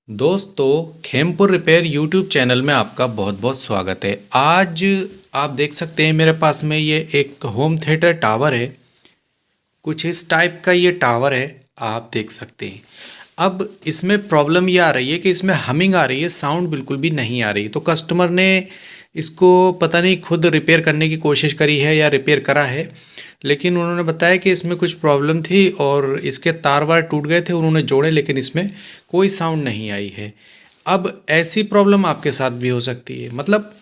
दोस्तों, Khempur repair YouTube channel में आपका बहुत बहुत स्वागत है। आज आप देख सकते हैं मेरे पास में ये एक होम थिएटर टावर है। कुछ इस टाइप का ये टावर है, आप देख सकते हैं। अब इसमें प्रॉब्लम ये आ रही है कि इसमें हमिंग आ रही है, साउंड बिल्कुल भी नहीं आ रही। तो कस्टमर ने इसको पता नहीं खुद रिपेयर करने की कोशिश करी है या रिपेयर करा है, लेकिन उन्होंने बताया कि इसमें कुछ प्रॉब्लम थी और इसके तार वार टूट गए थे। उन्होंने जोड़े लेकिन इसमें कोई साउंड नहीं आई है। अब ऐसी प्रॉब्लम आपके साथ भी हो सकती है। मतलब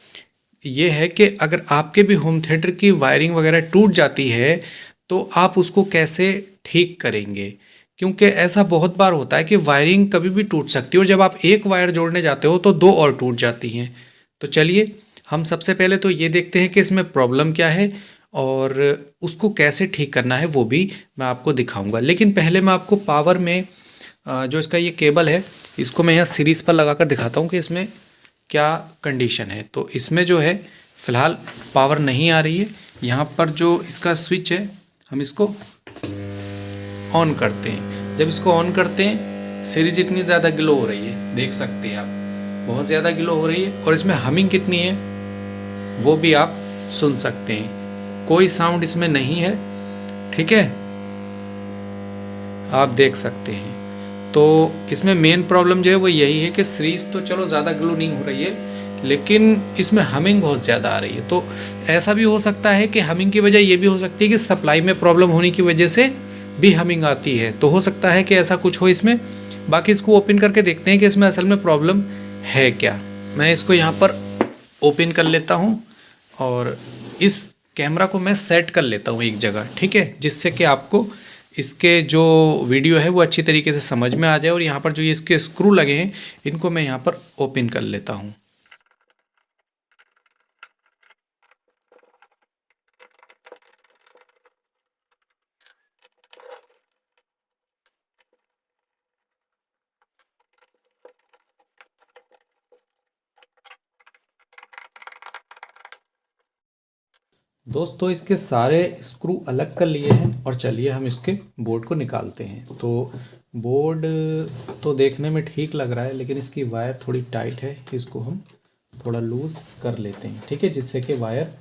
ये है कि अगर आपके भी होम थिएटर की वायरिंग वगैरह टूट जाती है तो आप उसको कैसे ठीक करेंगे, क्योंकि ऐसा बहुत बार होता है कि वायरिंग कभी भी टूट सकती है और जब आप एक वायर जोड़ने जाते हो तो दो और टूट जाती हैं। तो चलिए हम सबसे पहले तो ये देखते हैं कि इसमें प्रॉब्लम क्या है और उसको कैसे ठीक करना है, वो भी मैं आपको दिखाऊंगा। लेकिन पहले मैं आपको पावर में जो इसका ये केबल है इसको मैं यहाँ सीरीज़ पर लगाकर दिखाता हूँ कि इसमें क्या कंडीशन है। तो इसमें जो है फ़िलहाल पावर नहीं आ रही है। यहाँ पर जो इसका स्विच है हम इसको ऑन करते हैं। जब इसको ऑन करते हैं सीरीज इतनी ज़्यादा ग्लो हो रही है, देख सकते हैं आप, बहुत ज़्यादा ग्लो हो रही है। और इसमें हमिंग कितनी है वो भी आप सुन सकते हैं। कोई साउंड इसमें नहीं है, ठीक है, आप देख सकते हैं। तो इसमें मेन प्रॉब्लम जो है वो यही है कि सीरीज तो चलो ज़्यादा ग्लो नहीं हो रही है, लेकिन इसमें हमिंग बहुत ज़्यादा आ रही है। तो ऐसा भी हो सकता है कि हमिंग की वजह ये भी हो सकती है कि सप्लाई में प्रॉब्लम होने की वजह से भी हमिंग आती है। तो हो सकता है कि ऐसा कुछ हो इसमें। बाकी इसको ओपन करके देखते हैं कि इसमें असल में प्रॉब्लम है क्या। मैं इसको यहाँ पर ओपन कर लेता हूँ और इस कैमरा को मैं सेट कर लेता हूँ एक जगह, ठीक है, जिससे कि आपको इसके जो वीडियो है वो अच्छी तरीके से समझ में आ जाए। और यहाँ पर जो ये इसके स्क्रू लगे हैं इनको मैं यहाँ पर ओपन कर लेता हूँ। दोस्तों, इसके सारे स्क्रू अलग कर लिए हैं और चलिए हम इसके बोर्ड को निकालते हैं। तो बोर्ड तो देखने में ठीक लग रहा है, लेकिन इसकी वायर थोड़ी टाइट है। इसको हम थोड़ा लूज़ कर लेते हैं, ठीक है, जिससे कि वायर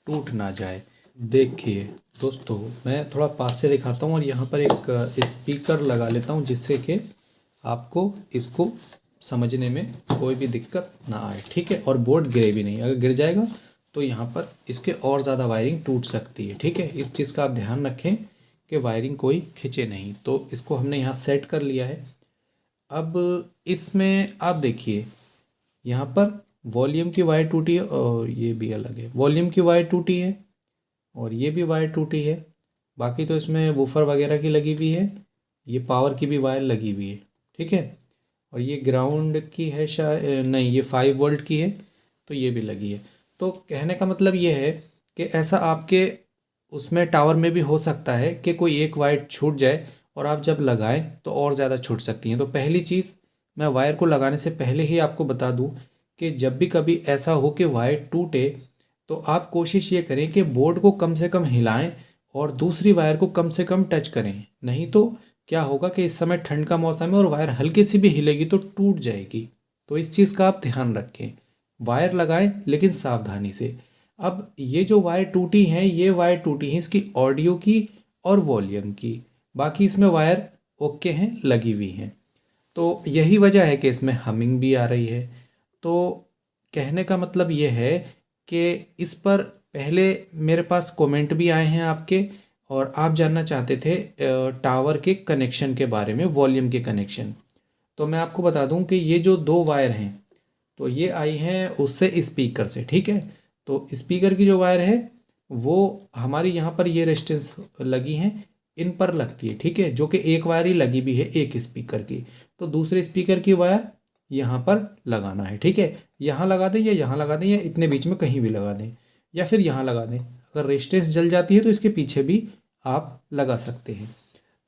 टूट ना जाए। देखिए दोस्तों, मैं थोड़ा पास से दिखाता हूँ और यहाँ पर एक स्पीकर लगा लेता हूँ, जिससे कि आपको इसको समझने में कोई भी दिक्कत ना आए, ठीक है। और बोर्ड गिरे भी नहीं, अगर गिर जाएगा तो यहाँ पर इसके और ज़्यादा वायरिंग टूट सकती है, ठीक है। इस चीज़ का आप ध्यान रखें कि वायरिंग कोई खींचे नहीं। तो इसको हमने यहाँ सेट कर लिया है। अब इसमें आप देखिए, यहाँ पर वॉल्यूम की वायर टूटी है और ये भी अलग है। वॉल्यूम की वायर टूटी है और ये भी वायर टूटी है। बाकी तो इसमें वूफर वगैरह की लगी हुई है, ये पावर की भी वायर लगी हुई है, ठीक है। और ये ग्राउंड की है शायद, नहीं, ये 5 वोल्ट की है, तो ये भी लगी है। तो कहने का मतलब ये है कि ऐसा आपके उसमें टावर में भी हो सकता है कि कोई एक वायर छूट जाए और आप जब लगाएं तो और ज़्यादा छूट सकती हैं। तो पहली चीज़, मैं वायर को लगाने से पहले ही आपको बता दूं कि जब भी कभी ऐसा हो कि वायर टूटे तो आप कोशिश ये करें कि बोर्ड को कम से कम हिलाएं और दूसरी वायर को कम से कम टच करें। नहीं तो क्या होगा कि इस समय ठंड का मौसम है और वायर हल्की सी भी हिलेगी तो टूट जाएगी। तो इस चीज़ का आप ध्यान रखें। वायर लगाएं लेकिन सावधानी से। अब ये जो वायर टूटी हैं, ये वायर टूटी हैं इसकी ऑडियो की और वॉल्यूम की। बाकी इसमें वायर ओके हैं, लगी हुई हैं। तो यही वजह है कि इसमें हमिंग भी आ रही है। तो कहने का मतलब ये है कि इस पर पहले मेरे पास कमेंट भी आए हैं आपके, और आप जानना चाहते थे टावर के कनेक्शन के बारे में, वॉल्यूम के कनेक्शन। तो मैं आपको बता दूं कि ये जो दो वायर हैं तो ये आई हैं उससे स्पीकर से, ठीक है। तो स्पीकर की जो वायर है वो हमारी यहाँ पर ये रेजिस्टेंस लगी हैं, इन पर लगती है, ठीक है, जो कि एक वायर ही लगी भी है एक स्पीकर की। तो दूसरे स्पीकर की वायर यहाँ पर लगाना है, ठीक है। यहाँ लगा दें या यहाँ लगा दें या इतने बीच में कहीं भी लगा दें या फिर यहाँ लगा दें। अगर रेजिस्टेंस जल जाती है तो इसके पीछे भी आप लगा सकते हैं।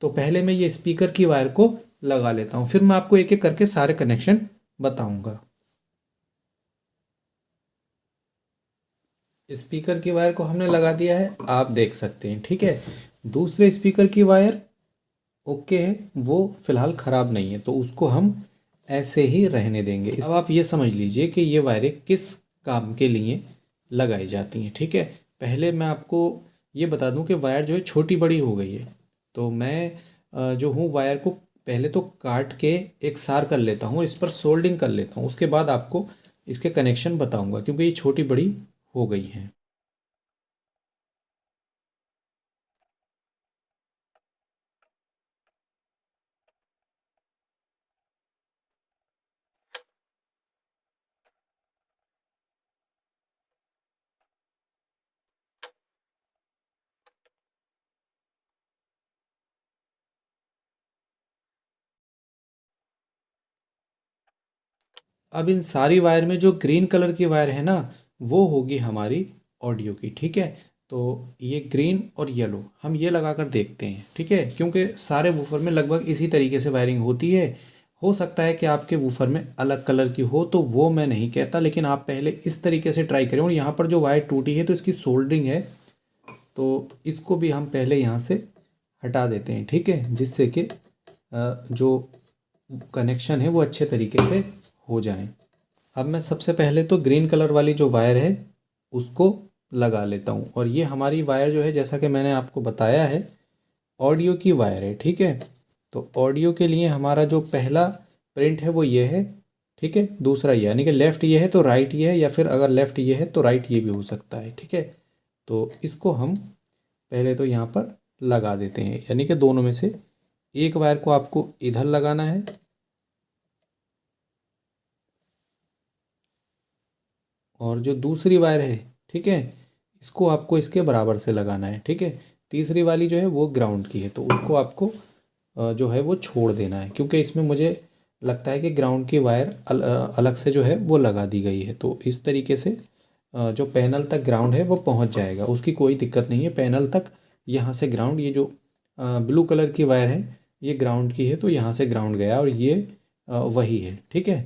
तो पहले मैं ये स्पीकर की वायर को लगा लेता हूँ, फिर मैं आपको एक एक करके सारे कनेक्शन बताऊँगा। स्पीकर की वायर को हमने लगा दिया है, आप देख सकते हैं, ठीक है। दूसरे स्पीकर की वायर ओके है, वो फिलहाल ख़राब नहीं है, तो उसको हम ऐसे ही रहने देंगे। अब आप ये समझ लीजिए कि ये वायरें किस काम के लिए लगाई जाती हैं। ठीक है, पहले मैं आपको ये बता दूं कि वायर जो है छोटी बड़ी हो गई है, तो मैं जो हूँ वायर को पहले तो काट के एक सार कर लेता हूँ, इस पर सोल्डिंग कर लेता हूँ, उसके बाद आपको इसके कनेक्शन बताऊंगा क्योंकि ये छोटी बड़ी हो गई हैं। अब इन सारी वायर में जो ग्रीन कलर की वायर है ना, वो होगी हमारी ऑडियो की। ठीक है, तो ये ग्रीन और येलो हम ये लगा कर देखते हैं। ठीक है, क्योंकि सारे वूफर में लगभग इसी तरीके से वायरिंग होती है। हो सकता है कि आपके वूफर में अलग कलर की हो, तो वो मैं नहीं कहता, लेकिन आप पहले इस तरीके से ट्राई करें। और यहाँ पर जो वायर टूटी है तो इसकी सोल्डरिंग है, तो इसको भी हम पहले यहाँ से हटा देते हैं। ठीक है, जिससे कि जो कनेक्शन है वो अच्छे तरीके से हो जाए। अब मैं सबसे पहले तो ग्रीन कलर वाली जो वायर है उसको लगा लेता हूँ। और ये हमारी वायर जो है, जैसा कि मैंने आपको बताया है, ऑडियो की वायर है। ठीक है, तो ऑडियो के लिए हमारा जो पहला प्रिंट है वो ये है। ठीक है, दूसरा ये, यानी कि लेफ़्ट ये है तो राइट ये है, या फिर अगर लेफ़्ट ये है तो राइट ये भी हो सकता है। ठीक है, तो इसको हम पहले तो यहाँ पर लगा देते हैं, यानी कि दोनों में से एक वायर को आपको इधर लगाना है और जो दूसरी वायर है, ठीक है, इसको आपको इसके बराबर से लगाना है। ठीक है, तीसरी वाली जो है वो ग्राउंड की है, तो उसको आपको जो है वो छोड़ देना है, क्योंकि इसमें मुझे लगता है कि ग्राउंड की वायर अलग से जो है वो लगा दी गई है। तो इस तरीके से जो पैनल तक ग्राउंड है वो पहुंच जाएगा, उसकी कोई दिक्कत नहीं है। पैनल तक यहाँ से ग्राउंड, ये जो ब्लू कलर की वायर है ये ग्राउंड की है, तो यहाँ से ग्राउंड गया और ये वही है। ठीक है,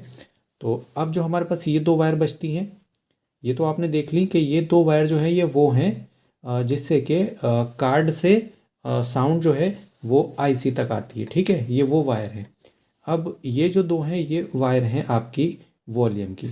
तो अब जो हमारे पास ये दो वायर बचती हैं, ये तो आपने देख ली कि ये दो वायर जो है ये वो हैं जिससे कि कार्ड से साउंड जो है वो आईसी तक आती है। ठीक है, ये वो वायर है। अब ये जो दो हैं ये वायर हैं आपकी वॉल्यूम की,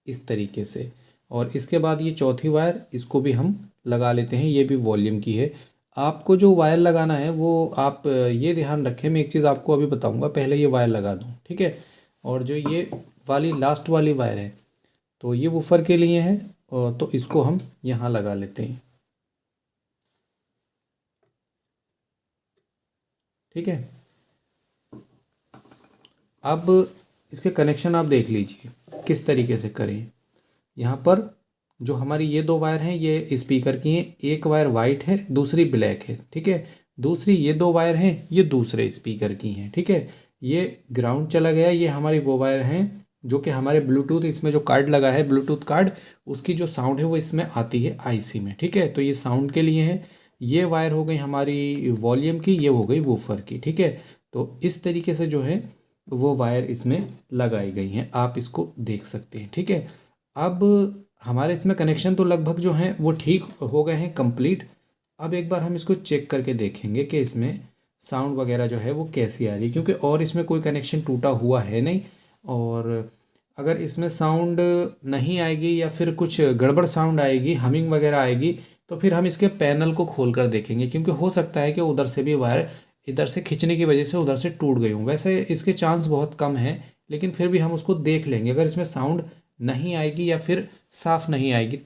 इस तरीके से। और इसके बाद ये चौथी वायर, इसको भी हम लगा लेते हैं, ये भी वॉल्यूम की है। आपको जो वायर लगाना है वो आप ये ध्यान रखें, मैं एक चीज़ आपको अभी बताऊंगा, पहले ये वायर लगा दूं। ठीक है, और जो ये वाली लास्ट वाली वायर है तो ये वूफर के लिए है, तो इसको हम यहाँ लगा लेते हैं। ठीक है, अब इसके कनेक्शन आप देख लीजिए किस तरीके से करें। यहाँ पर जो हमारी ये दो वायर हैं ये स्पीकर की हैं, एक वायर वाइट है दूसरी ब्लैक है। ठीक है, दूसरी ये दो वायर हैं ये दूसरे स्पीकर की हैं। ठीक है, ये ग्राउंड चला गया, ये हमारी वो वायर हैं जो कि हमारे ब्लूटूथ, इसमें जो कार्ड लगा है ब्लूटूथ कार्ड, उसकी जो साउंड है वो इसमें आती है आईसी में। ठीक है, तो ये साउंड के लिए है। ये वायर हो गई हमारी वॉल्यूम की, ये हो गई वूफर की। ठीक है, तो इस तरीके से जो है वो वायर इसमें लगाई गई हैं, आप इसको देख सकते हैं। ठीक है, अब हमारे इसमें कनेक्शन तो लगभग जो हैं वो ठीक हो गए हैं, कंप्लीट। अब एक बार हम इसको चेक करके देखेंगे कि इसमें साउंड वगैरह जो है वो कैसी आ रही है, क्योंकि और इसमें कोई कनेक्शन टूटा हुआ है नहीं। और अगर इसमें साउंड नहीं आएगी या फिर कुछ गड़बड़ साउंड आएगी, हमिंग वगैरह आएगी, तो फिर हम इसके पैनल को खोल कर देखेंगे, क्योंकि हो सकता है कि उधर से भी वायर इधर से खींचने की वजह से उधर से टूट गई हूँ। वैसे इसके चांस बहुत कम हैं, लेकिन फिर भी हम उसको देख लेंगे। अगर इसमें साउंड नहीं आएगी या फिर साफ़ नहीं आएगी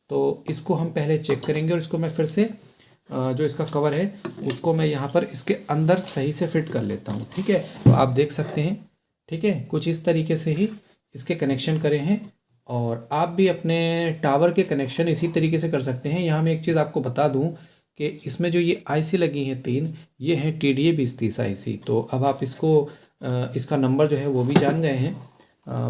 तो इसको हम पहले चेक करेंगे। और इसको मैं फिर से जो इसका कवर है उसको मैं यहाँ पर इसके अंदर सही से फिट कर लेता हूँ। ठीक है, तो आप देख सकते हैं। ठीक है, कुछ इस तरीके से ही इसके कनेक्शन करे हैं, और आप भी अपने टावर के कनेक्शन इसी तरीके से कर सकते हैं। यहाँ मैं एक चीज़ आपको बता दूँ कि इसमें जो ये आईसी लगी हैं तीन, ये हैं TDA 2030 आईसी। तो अब आप इसको इसका नंबर जो है वो भी जान गए हैं।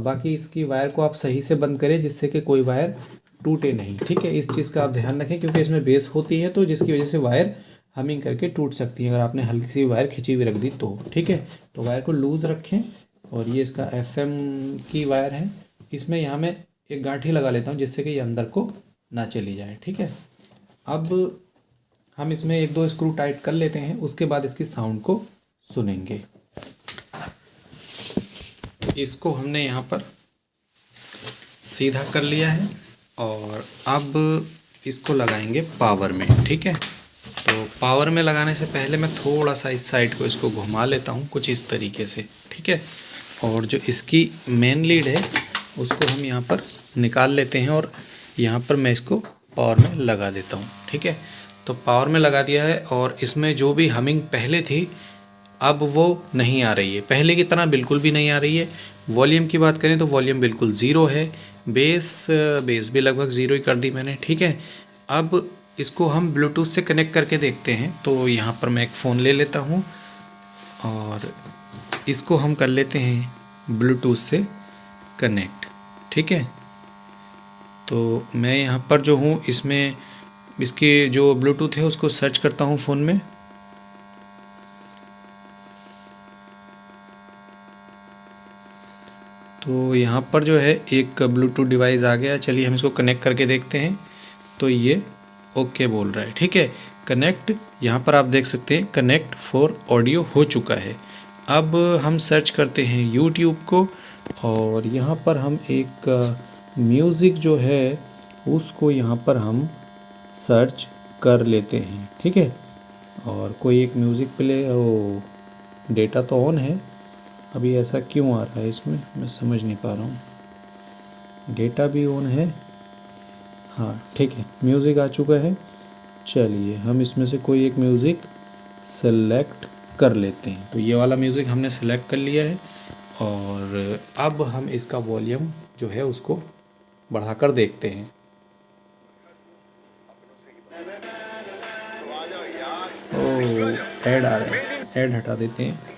बाकी इसकी वायर को आप सही से बंद करें जिससे कि कोई वायर टूटे नहीं। ठीक है, इस चीज़ का आप ध्यान रखें, क्योंकि इसमें बेस होती है तो जिसकी वजह से वायर हमिंग करके टूट सकती है अगर आपने हल्की सी वायर खिंची हुई रख दी तो। ठीक है, तो वायर को लूज़ रखें। और ये इसका FM की वायर है, इसमें यहाँ मैं एक गांठी लगा लेता हूँ जिससे कि ये अंदर को ना चली जाए। ठीक है, अब हम इसमें एक 2 स्क्रू टाइट कर लेते हैं, उसके बाद इसकी साउंड को सुनेंगे। इसको हमने यहाँ पर सीधा कर लिया है और अब इसको लगाएंगे पावर में। ठीक है, तो पावर में लगाने से पहले मैं थोड़ा सा इस साइड को इसको घुमा लेता हूँ कुछ इस तरीके से। ठीक है, और जो इसकी मेन लीड है उसको हम यहाँ पर निकाल लेते हैं और यहाँ पर मैं इसको पावर में लगा देता हूँ। ठीक है, तो पावर में लगा दिया है और इसमें जो भी हमिंग पहले थी अब वो नहीं आ रही है, पहले की तरह बिल्कुल भी नहीं आ रही है। वॉल्यूम की बात करें तो वॉल्यूम बिल्कुल ज़ीरो है, बेस भी लगभग ज़ीरो ही कर दी मैंने। ठीक है, अब इसको हम ब्लूटूथ से कनेक्ट करके देखते हैं। तो यहाँ पर मैं एक फ़ोन ले लेता हूँ और इसको हम कर लेते हैं ब्लूटूथ से कनेक्ट। ठीक है, तो मैं यहाँ पर जो हूँ इसमें इसकी जो ब्लूटूथ है उसको सर्च करता हूँ फ़ोन में। तो यहाँ पर जो है एक ब्लूटूथ डिवाइस आ गया। चलिए हम इसको कनेक्ट करके देखते हैं। तो ये ओके बोल रहा है। ठीक है, कनेक्ट, यहाँ पर आप देख सकते हैं कनेक्ट फॉर ऑडियो हो चुका है। अब हम सर्च करते हैं यूट्यूब को और यहाँ पर हम एक म्यूज़िक जो है उसको यहाँ पर हम सर्च कर लेते हैं। ठीक है, और कोई एक म्यूज़िक प्ले, ओ डेटा तो ऑन है, अभी ऐसा क्यों आ रहा है इसमें मैं समझ नहीं पा रहा हूँ। डेटा भी ऑन है, हाँ ठीक है, म्यूज़िक आ चुका है। चलिए हम इसमें से कोई एक म्यूज़िक सेलेक्ट कर लेते हैं। तो ये वाला म्यूज़िक हमने सेलेक्ट कर लिया है और अब हम इसका वॉल्यूम जो है उसको बढ़ाकर देखते हैं। ओह, ऐड आ रहा है, ऐड हटा देते हैं।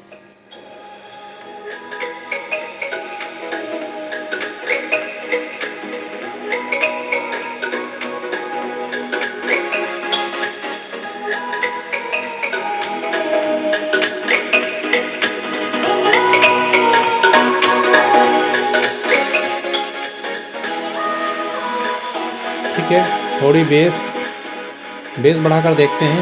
ठीक है, थोड़ी बेस बढ़ाकर देखते हैं।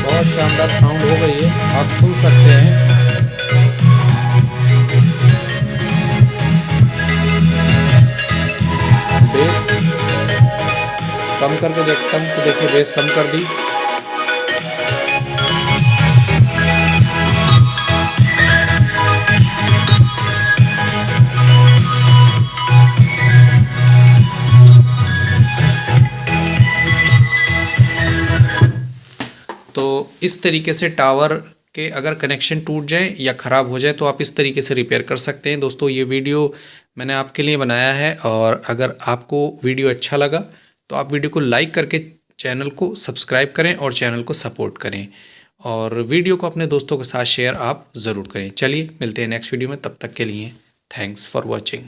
बहुत शानदार साउंड हो गई है, आप सुन सकते हैं। बेस कम करके देखता हूँ तो देखिए बेस कम कर दी। तो इस तरीके से टावर के अगर कनेक्शन टूट जाए या ख़राब हो जाए तो आप इस तरीके से रिपेयर कर सकते हैं। दोस्तों ये वीडियो मैंने आपके लिए बनाया है और अगर आपको वीडियो अच्छा लगा तो आप वीडियो को लाइक करके चैनल को सब्सक्राइब करें और चैनल को सपोर्ट करें और वीडियो को अपने दोस्तों के साथ शेयर आप ज़रूर करें। चलिए मिलते हैं नेक्स्ट वीडियो में, तब तक के लिए थैंक्स फॉर वॉचिंग।